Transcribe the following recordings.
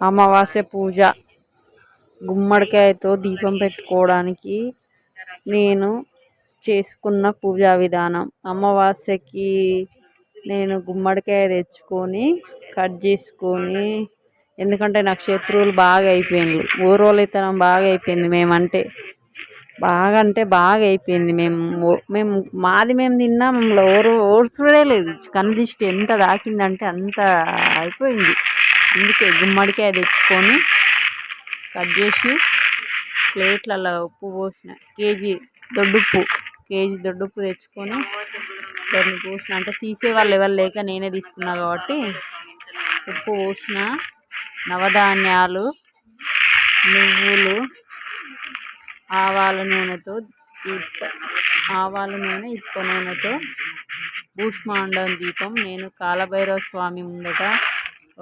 అమావాస్య పూజ గుమ్మడికాయతో దీపం పెట్టుకోవడానికి నేను చేసుకున్న పూజా విధానం. అమావాస్యకి నేను గుమ్మడికాయ తెచ్చుకొని కట్ చేసుకొని, ఎందుకంటే నాకు శత్రువులు బాగా అయిపోయిండ్రు, ఓరోలితనం బాగా అయిపోయింది. మేమంటే బాగా అయిపోయింది. మేము మాది మేము తిన్నా మమ్మల్ని ఓర్చుడే లేదు. కనుదిష్టి ఎంత తాకిందంటే అంత అయిపోయింది. అందుకే గుమ్మడికాయ తెచ్చుకొని కట్ చేసి ప్లేట్లలో ఉప్పు పోసిన కేజీ దొడ్డుప్పు తెచ్చుకొని దాన్ని పోసిన, అంటే తీసేవాళ్ళు ఎవరు లేక నేనే తీసుకున్నా కాబట్టి ఉప్పు పోసిన. నవధాన్యాలు, నువ్వులు, ఆవాల నూనె, ఇప్ప నూనెతో భూష్మాండం దీపం నేను కాలభైరవ స్వామి ముందట,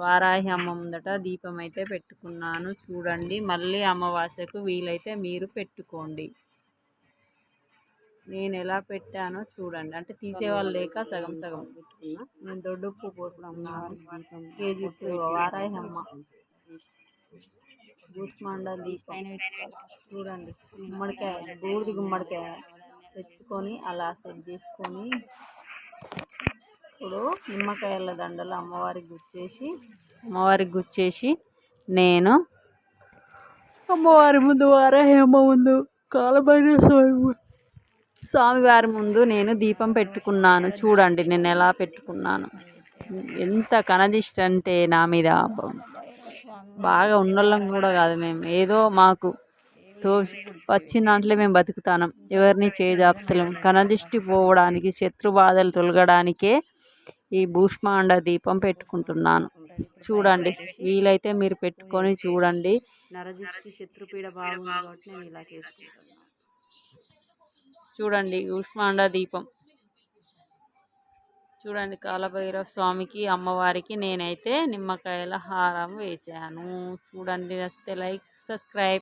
వారాహి అమ్మ ముందట దీపం అయితే పెట్టుకున్నాను. చూడండి, మళ్ళీ అమావాస్యకు వీలైతే మీరు పెట్టుకోండి. నేను ఎలా పెట్టానో చూడండి. అంటే తీసేవాళ్ళు లేక సగం పెట్టుకున్నా. నేను దొడ్డుప్పు పోసుకున్నాను, కేజీ ఉప్పు, వారాహి అమ్మ భూష్మాండం దీపం. చూడండి, బూడిది గుమ్మడికాయ తెచ్చుకొని అలా సెట్ చేసుకొని, ఇప్పుడు నిమ్మకాయల దండలు అమ్మవారికి గుచ్చేసి నేను అమ్మవారి ముందు, వారాహి అమ్మ ముందు, కాలభైరవ స్వామివారి ముందు నేను దీపం పెట్టుకున్నాను. చూడండి నేను ఎలా పెట్టుకున్నాను. ఎంత కనదిష్టి అంటే నా మీద బాగా ఉన్నోళ్ళం కూడా కాదు. మేము ఏదో మాకు వచ్చిన దాంట్లో మేము బతుకుతాం. ఎవరిని చేజాపుతలేం. కనదిష్టి పోవడానికి, శత్రు బాధలు తొలగడానికే ఈ భూష్మాండ దీపం పెట్టుకుంటున్నాను. చూడండి, వీలైతే మీరు పెట్టుకొని చూడండి. నరదిష్టి, శత్రుపీడ బాగుంది కాబట్టి నేను ఇలా చేసుకుంటున్నాను. చూడండి, భూష్మాండ దీపం చూడండి. కాలభైరవ స్వామికి, అమ్మవారికి నేనైతే నిమ్మకాయల హారం వేశాను. చూడండి, నచ్చితే లైక్, సబ్స్క్రైబ్.